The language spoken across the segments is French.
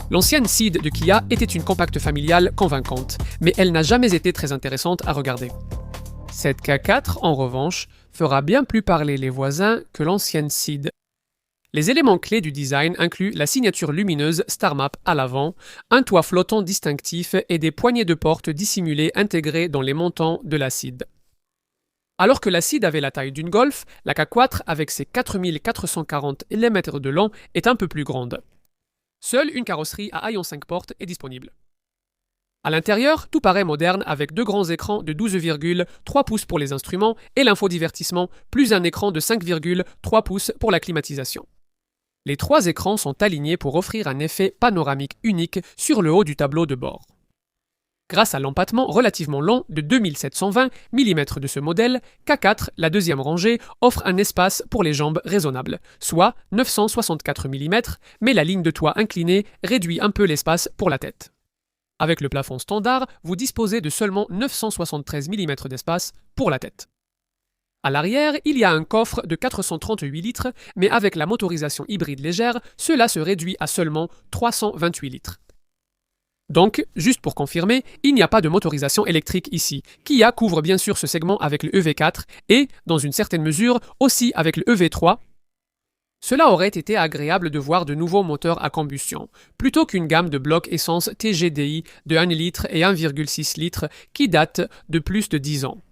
L'ancienne Ceed de Kia était une compacte familiale convaincante, mais elle n'a jamais été très intéressante à regarder. Cette K4, en revanche, fera bien plus parler les voisins que l'ancienne Ceed. Les éléments clés du design incluent la signature lumineuse StarMap à l'avant, un toit flottant distinctif et des poignées de porte dissimulées intégrées dans les montants de la Ceed. Alors que la Ceed avait la taille d'une Golf, la K4 avec ses 4440 mm de long est un peu plus grande. Seule une carrosserie à haillons 5 portes est disponible. À l'intérieur, tout paraît moderne avec deux grands écrans de 12,3 pouces pour les instruments et l'infodivertissement, plus un écran de 5,3 pouces pour la climatisation. Les trois écrans sont alignés pour offrir un effet panoramique unique sur le haut du tableau de bord. Grâce à l'empattement relativement long de 2720 mm de ce modèle, K4, la deuxième rangée, offre un espace pour les jambes raisonnable, soit 964 mm, mais la ligne de toit inclinée réduit un peu l'espace pour la tête. Avec le plafond standard, vous disposez de seulement 973 mm d'espace pour la tête. À l'arrière, il y a un coffre de 438 litres, mais avec la motorisation hybride légère, cela se réduit à seulement 328 litres. Donc, juste pour confirmer, il n'y a pas de motorisation électrique ici. Kia couvre bien sûr ce segment avec le EV4 et, dans une certaine mesure, aussi avec le EV3. Cela aurait été agréable de voir de nouveaux moteurs à combustion, plutôt qu'une gamme de blocs essence TGDI de 1 litre et 1,6 litres qui date de plus de 10 ans.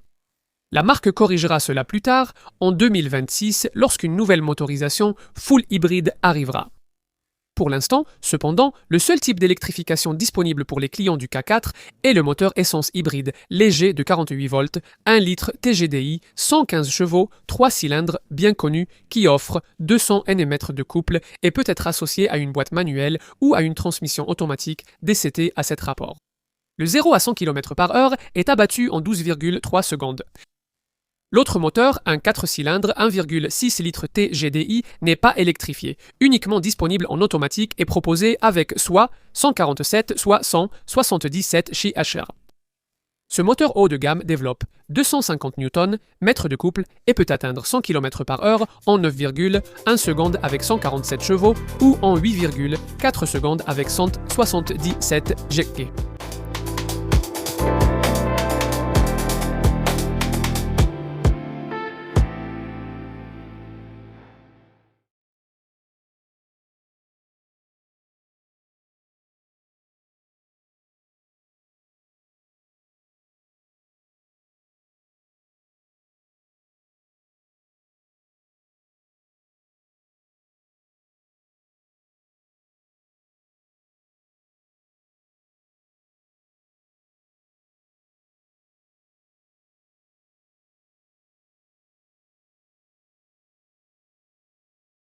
La marque corrigera cela plus tard, en 2026, lorsqu'une nouvelle motorisation full hybride arrivera. Pour l'instant, cependant, le seul type d'électrification disponible pour les clients du K4 est le moteur essence hybride léger de 48 volts, 1 litre TGDI, 115 chevaux, 3 cylindres bien connu qui offre 200 Nm de couple et peut être associé à une boîte manuelle ou à une transmission automatique DCT à 7 rapports. Le 0 à 100 km/h est abattu en 12,3 secondes. L'autre moteur, un 4 cylindres 1,6 litres TGDI, n'est pas électrifié, uniquement disponible en automatique et proposé avec soit 147, soit 177 chez HR. Ce moteur haut de gamme développe 250 Nm, mètres de couple, et peut atteindre 100 km/h en 9,1 secondes avec 147 chevaux ou en 8,4 secondes avec 177 GK.